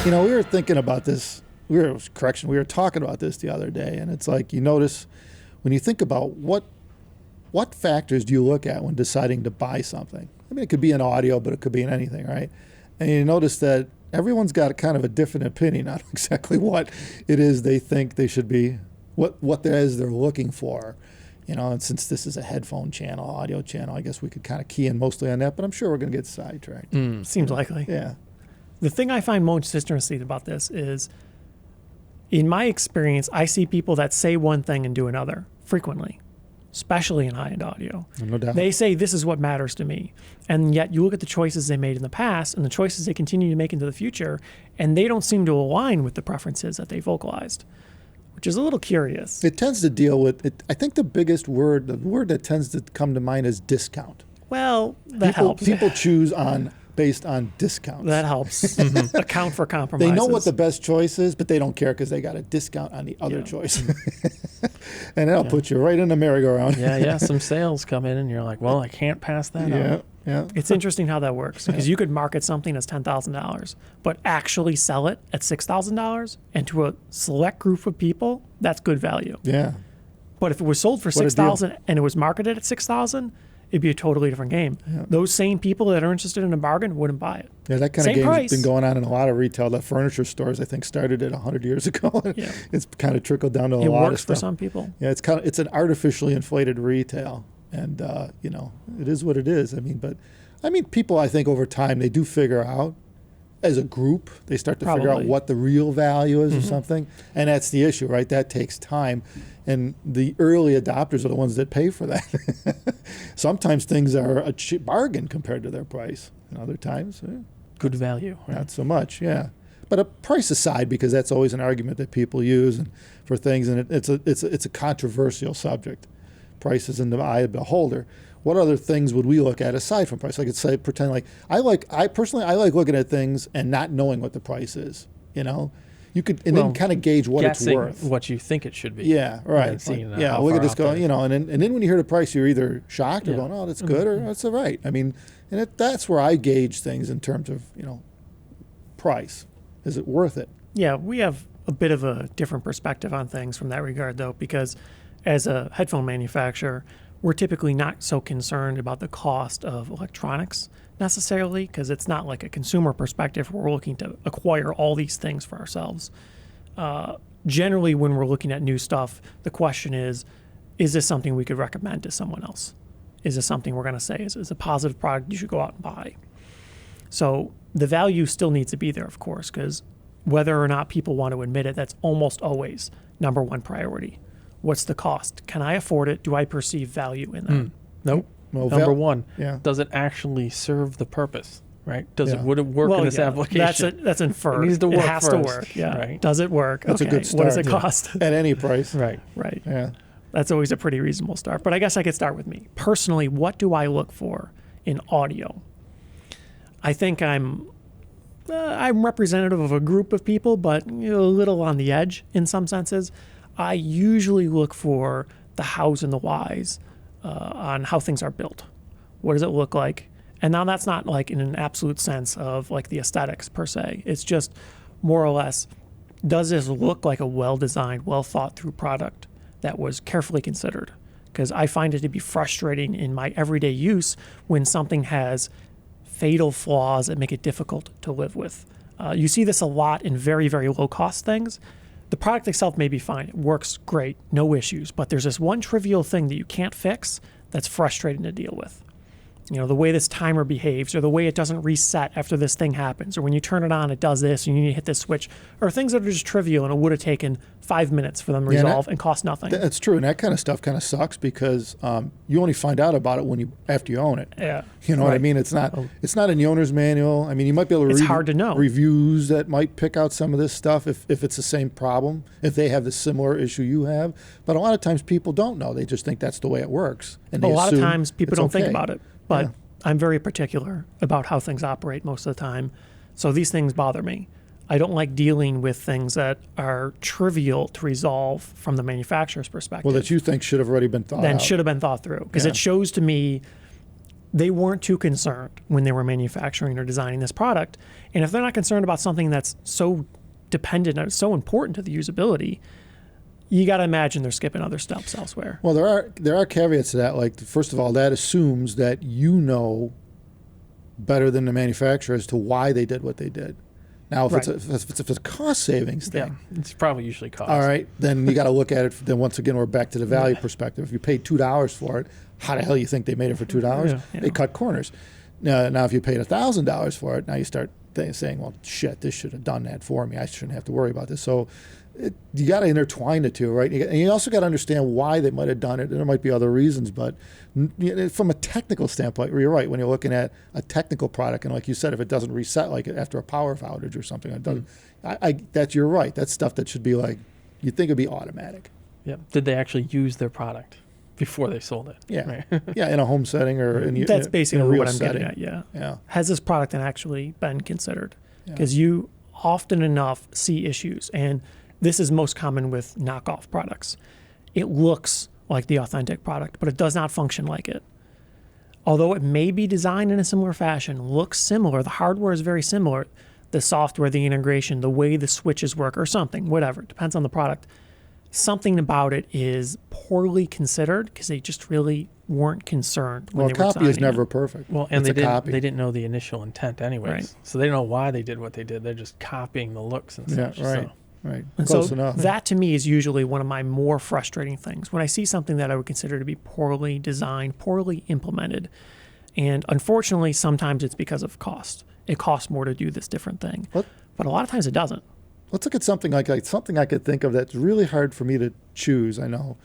You know, we were thinking about this. We were talking about this the other day, and it's like you notice when you think about what factors do you look at when deciding to buy something? I mean, it could be in audio, but it could be in anything, right? And you notice that everyone's got kind of a different opinion on exactly what it is they think they should be, what it is they're looking for. You know, and since this is a headphone channel, audio channel, I guess we could kind of key in mostly on that, but I'm sure we're going to get sidetracked. Seems likely. Yeah. The thing I find most interesting about this is, in my experience, I see people that say one thing and do another frequently, especially in high-end audio. No doubt. They say, this is what matters to me. And yet you look at the choices they made in the past and the choices they continue to make into the future, and they don't seem to align with the preferences that they vocalized, which is a little curious. It tends to deal with it. I think the biggest word, the word that tends to come to mind is discount. Well, that helps. People choose based on discounts. That helps. Account for compromises. They know what the best choice is, but they don't care because they got a discount on the other choice. And that'll put you right in the merry-go-round. Some sales come in and you're like, well, I can't pass that up. Yeah. It's interesting how that works, because you could market something as $10,000, but actually sell it at $6,000, and to a select group of people, that's good value. Yeah. But if it was sold for $6,000 and it was marketed at $6,000, it'd be a totally different game. Yeah. Those same people that are interested in a bargain wouldn't buy it. Yeah, that kind of game has been going on in a lot of retail. The furniture stores, I think, started it 100 years ago. It's kind of trickled down to a lot of stuff. It works for some people. Yeah, it's an artificially inflated retail, and it is what it is. I mean, people, I think over time they do figure out, as a group, they start to figure out what the real value is or something, and that's the issue, right? That takes time. And the early adopters are the ones that pay for that. Sometimes things are a cheap bargain compared to their price. And other times, good value. Not so much, yeah. But a price aside, because that's always an argument that people use for things, and it's a controversial subject. Price is in the eye of the beholder. What other things would we look at aside from price? I could say, pretend like I personally like looking at things and not knowing what the price is. You know. You could, and then kind of gauge what it's worth. What you think it should be. Yeah, right. Look at this going, and then when you hear the price, you're either shocked or going, oh, that's good, or that's all right. I mean, and that's where I gauge things in terms of, price. Is it worth it? Yeah, we have a bit of a different perspective on things from that regard, though, because as a headphone manufacturer, we're typically not so concerned about the cost of electronics necessarily, because it's not like a consumer perspective where we're looking to acquire all these things for ourselves. Generally, when we're looking at new stuff, the question is this something we could recommend to someone else? Is this something we're going to say is a positive product you should go out and buy? So the value still needs to be there, of course, because whether or not people want to admit it, that's almost always number one priority. What's the cost? Can I afford it? Do I perceive value in that? Nope. Well, number one, does it actually serve the purpose? Right? Would it work in this application? That's inferred. It needs to work. It has to work. Yeah. Right. Does it work? That's a good start. What does it cost? At any price. Right. Yeah. That's always a pretty reasonable start. But I guess I could start with me. Personally, what do I look for in audio? I think I'm representative of a group of people, but a little on the edge in some senses. I usually look for the hows and the whys on how things are built. What does it look like? And now that's not like in an absolute sense of like the aesthetics per se. It's just more or less, does this look like a well-designed, well-thought-through product that was carefully considered? Because I find it to be frustrating in my everyday use when something has fatal flaws that make it difficult to live with. You see this a lot in very, very low-cost things. The product itself may be fine. It works great, no issues. But there's this one trivial thing that you can't fix that's frustrating to deal with. The way this timer behaves, or the way it doesn't reset after this thing happens, or when you turn it on, it does this, and you need to hit this switch, or things that are just trivial and it would have taken 5 minutes for them to resolve and cost nothing. That's true, and that kind of stuff kind of sucks because you only find out about it after you own it. Yeah, you know what I mean. It's not in the owner's manual. I mean, you might be able to read hard to know reviews that might pick out some of this stuff if it's the same problem, if they have the similar issue you have. But a lot of times people don't know; they just think that's the way it works, and a lot of times people don't think about it. But I'm very particular about how things operate most of the time. So these things bother me. I don't like dealing with things that are trivial to resolve from the manufacturer's perspective. Well, that you think should have already been thought out. Should have been thought through. Because it shows to me they weren't too concerned when they were manufacturing or designing this product. And if they're not concerned about something that's so dependent and so important to the usability, you got to imagine they're skipping other steps elsewhere. Well, there are caveats to that. Like, first of all, that assumes that you know better than the manufacturer as to why they did what they did. Now, if it's a cost savings thing, it's probably usually cost. All right, then you got to look at it. Then once again, we're back to the value perspective. If you paid $2 for it, how the hell you think they made it for $2? They cut corners. Now, if you paid $1,000 for it, now you start saying, well, shit, this should have done that for me. I shouldn't have to worry about this. So you got to intertwine the two, right? And you also got to understand why they might have done it. And there might be other reasons, but from a technical standpoint, you're right. When you're looking at a technical product, and like you said, if it doesn't reset like after a power outage or something, it doesn't. You're right. That's stuff that should be like, you'd think it'd be automatic. Yeah. Did they actually use their product before they sold it? Yeah. Right. Yeah, in a home setting or that's basically what I'm setting. getting at. Yeah. Has this product actually been considered? Because you often enough see issues, and this is most common with knockoff products. It looks like the authentic product, but it does not function like it. Although it may be designed in a similar fashion, looks similar, the hardware is very similar, the software, the integration, the way the switches work or something, whatever, it depends on the product. Something about it is poorly considered because they just really weren't concerned when they were designing it. Well, a copy is never perfect. Well, and they didn't know the initial intent anyways. Right. So they don't know why they did what they did. They're just copying the looks and such. Yeah, right. So. Right. And Close so enough. that to me is usually one of my more frustrating things. When I see something that I would consider to be poorly designed, poorly implemented, and unfortunately sometimes it's because of cost. It costs more to do this different thing. But a lot of times it doesn't. Let's look at something like something I could think of that's really hard for me to choose, I know,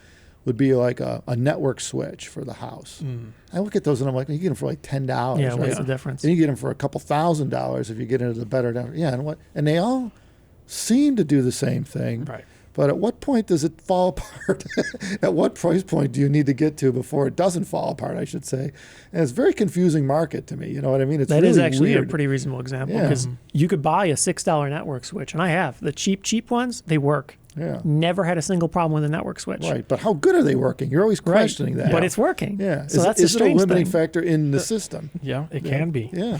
would be like a network switch for the house. I look at those and I'm like, you get them for like $10. Yeah, right? what's the difference? And you get them for a couple $1,000s if you get into the better. And they all seem to do the same thing. Right. But at what point does it fall apart? At what price point do you need to get to before it doesn't fall apart, I should say? And it's a very confusing market to me. You know what I mean? It's that really is actually weird. a pretty reasonable example because you could buy a $6 network switch, and I have. The cheap ones, they work. Yeah. Never had a single problem with a network switch. Right. But how good are they working? You're always questioning that. But it's working. Yeah. So that's a strange Is it a limiting thing. factor in the system? Yeah, it can be. Yeah.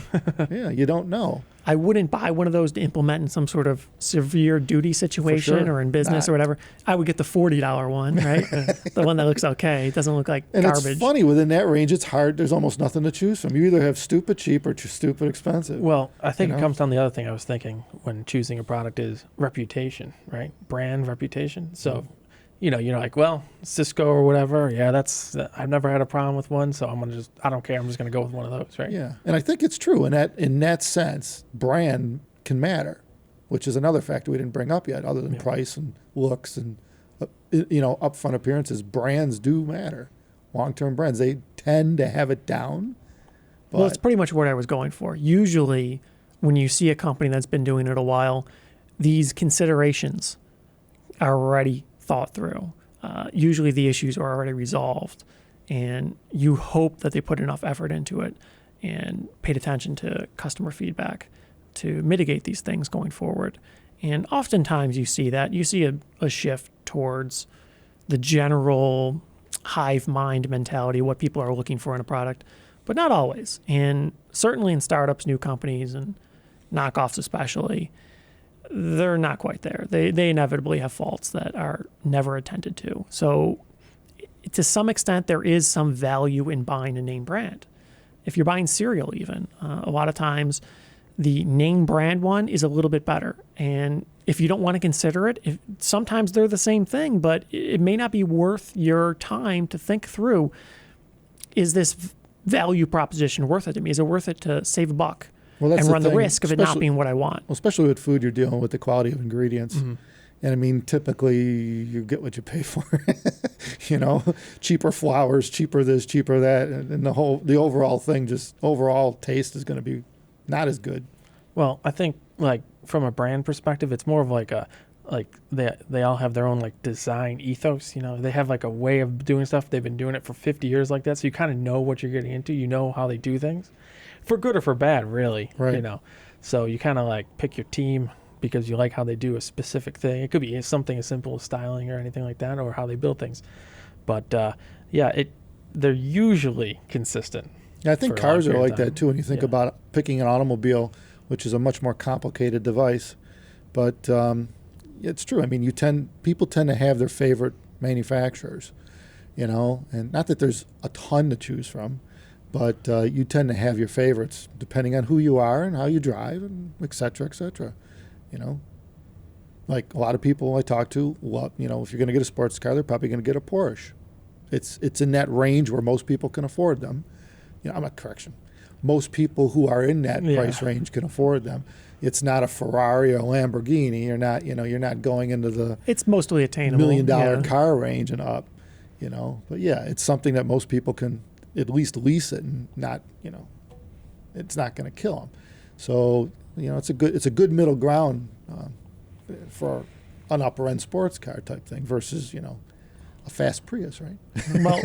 Yeah. You don't know. I wouldn't buy one of those to implement in some sort of severe duty situation or in business or whatever. I would get the $40 one, right? The one that looks okay. It doesn't look like garbage. It's funny, within that range, it's hard. There's almost nothing to choose from. You either have stupid cheap or stupid expensive. Well, I think it comes down to the other thing I was thinking when choosing a product is reputation, right? Brand reputation. So, you're like, well, Cisco or whatever. Yeah, I've never had a problem with one, so I don't care. I'm just going to go with one of those, right? Yeah, and I think it's true in that sense. Brand can matter, which is another factor we didn't bring up yet, other than price and looks and upfront appearances. Brands do matter. Long-term brands, they tend to have it down. Well, it's pretty much what I was going for. Usually, when you see a company that's been doing it a while, these considerations are already thought through. Usually the issues are already resolved, and you hope that they put enough effort into it and paid attention to customer feedback to mitigate these things going forward. And oftentimes you see that. You see a shift towards the general hive mind mentality, what people are looking for in a product, but not always. And certainly in startups, new companies, and knockoffs especially, they're not quite there. They inevitably have faults that are never attended to. So to some extent, there is some value in buying a name brand. If you're buying cereal even, a lot of times the name brand one is a little bit better. And if you don't want to consider it, sometimes they're the same thing, but it may not be worth your time to think through, is this value proposition worth it to me? Is it worth it to save a buck? And run the risk of it not being what I want. Well, especially with food, you're dealing with the quality of ingredients. Mm-hmm. And I mean, typically you get what you pay for. Cheaper flours, cheaper this, cheaper that. And the overall thing, overall taste is going to be not as good. Well, I think like from a brand perspective, it's more of like they all have their own like design ethos. They have like a way of doing stuff. They've been doing it for 50 years like that. So you kind of know what you're getting into. You know how they do things. For good or for bad, really. Right. So you kind of like pick your team because you like how they do a specific thing. It could be something as simple as styling or anything like that, or how they build things. But they're usually consistent. Yeah, I think for a long cars are period of like that time. too. When you think Yeah. about picking an automobile, which is a much more complicated device, but it's true. I mean, people tend to have their favorite manufacturers, and not that there's a ton to choose from, but you tend to have your favorites depending on who you are and how you drive, and et cetera, et cetera. You know, like a lot of people I talk to, if you're going to get a sports car, they're probably going to get a Porsche. It's in that range where most people can afford them. I'm a correction. Most people who are in that price range can afford them. It's not a Ferrari or a Lamborghini. You're not going into the It's mostly attainable. $1 million yeah. car range and up. But yeah, it's something that most people can at least lease it and not. It's not going to kill them. So it's a good middle ground for an upper end sports car type thing versus a fast Prius, right? Well,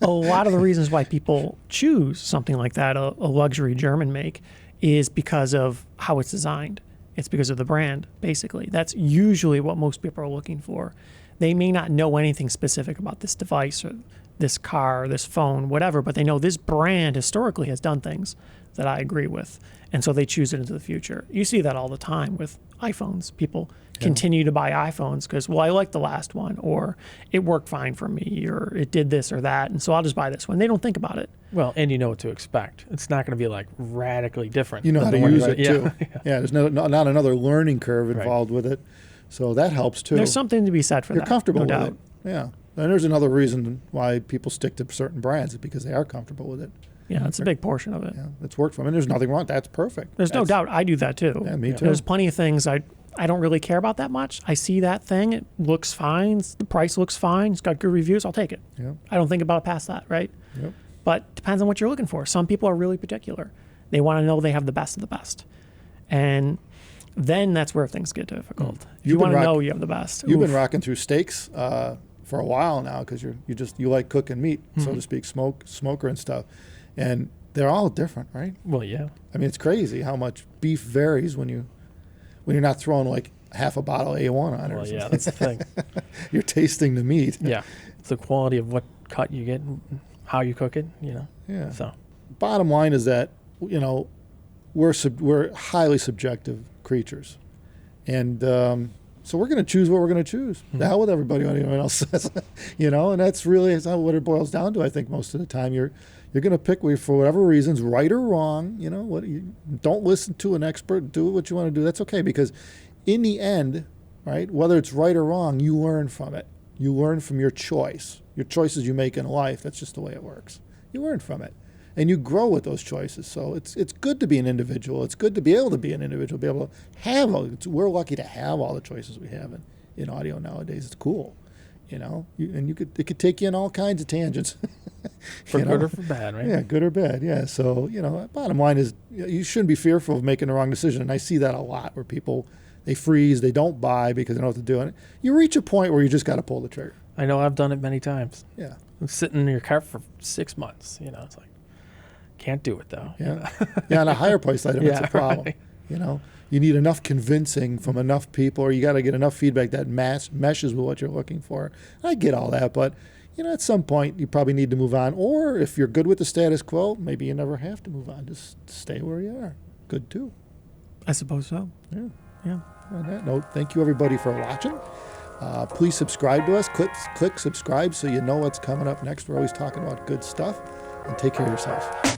a lot of the reasons why people choose something like that, a luxury German make, is because of how it's designed. It's because of the brand, basically. That's usually what most people are looking for. They may not know anything specific about this device or this car, this phone, whatever, but they know this brand historically has done things that I agree with. And so they choose it into the future. You see that all the time with iPhones. People continue to buy iPhones because, I like the last one, or it worked fine for me, or it did this or that, and so I'll just buy this one. They don't think about it. Well, and you know what to expect. It's not going to be like radically different. You know how than to the one use you it buy- too. Yeah, there's not another learning curve involved with it. So that helps too. There's something to be said for You're that. comfortable no with doubt. it. Yeah. And there's another reason why people stick to certain brands is because they are comfortable with it. Yeah, that's a big portion of it. Yeah, it's worked for them. And there's nothing wrong. That's perfect. There's no doubt I do that too. Yeah, me too. There's plenty of things I don't really care about that much. I see that thing, it looks fine, the price looks fine, it's got good reviews, I'll take it. Yeah. I don't think about it past that, right? Yep. But depends on what you're looking for. Some people are really particular. They want to know they have the best of the best. And then that's where things get difficult. If you You've been want to know you have the best. You've been oof. rocking through steaks for a while now because you like cooking meat, so to speak, smoker and stuff. And they're all different, right? Well, yeah. I mean, it's crazy how much beef varies when you're not throwing like half a bottle of A1 on it. Well, or yeah, something. that's the thing. You're tasting the meat. Yeah. It's the quality of what cut you get, and how you cook it, Yeah. So, Bottom line is that we're highly subjective creatures, and so we're going to choose what we're going to choose. The hell with everybody, what anyone else says, and that's really what it boils down to. I think most of the time you're going to pick for whatever reasons, right or wrong. Don't listen to an expert. Do what you want to do. That's okay, because in the end, right, whether it's right or wrong, you learn from it. You learn from your choices you make in life. That's just the way it works. You learn from it, and you grow with those choices. So it's good to be an individual. It's good to be able to be an individual. Be able to have we're lucky to have all the choices we have in audio nowadays. It's cool, it could take you in all kinds of tangents. for good or for bad, right? Yeah, good or bad. Yeah. So bottom line is you shouldn't be fearful of making the wrong decision. And I see that a lot where people, they freeze, they don't buy because they don't know what to do. And you reach a point where you just got to pull the trigger. I know I've done it many times. Yeah. I'm sitting in your car for 6 months, it's like, can't do it though. Yeah. Yeah. On a higher price item, it's a problem. Right. You need enough convincing from enough people, or you got to get enough feedback that meshes with what you're looking for. I get all that, but at some point you probably need to move on. Or if you're good with the status quo, maybe you never have to move on. Just stay where you are. Good too. I suppose so. Yeah. Yeah. On that note, thank you everybody for watching. Please subscribe to us. Click subscribe so you know what's coming up next. We're always talking about good stuff. And take care of yourselves.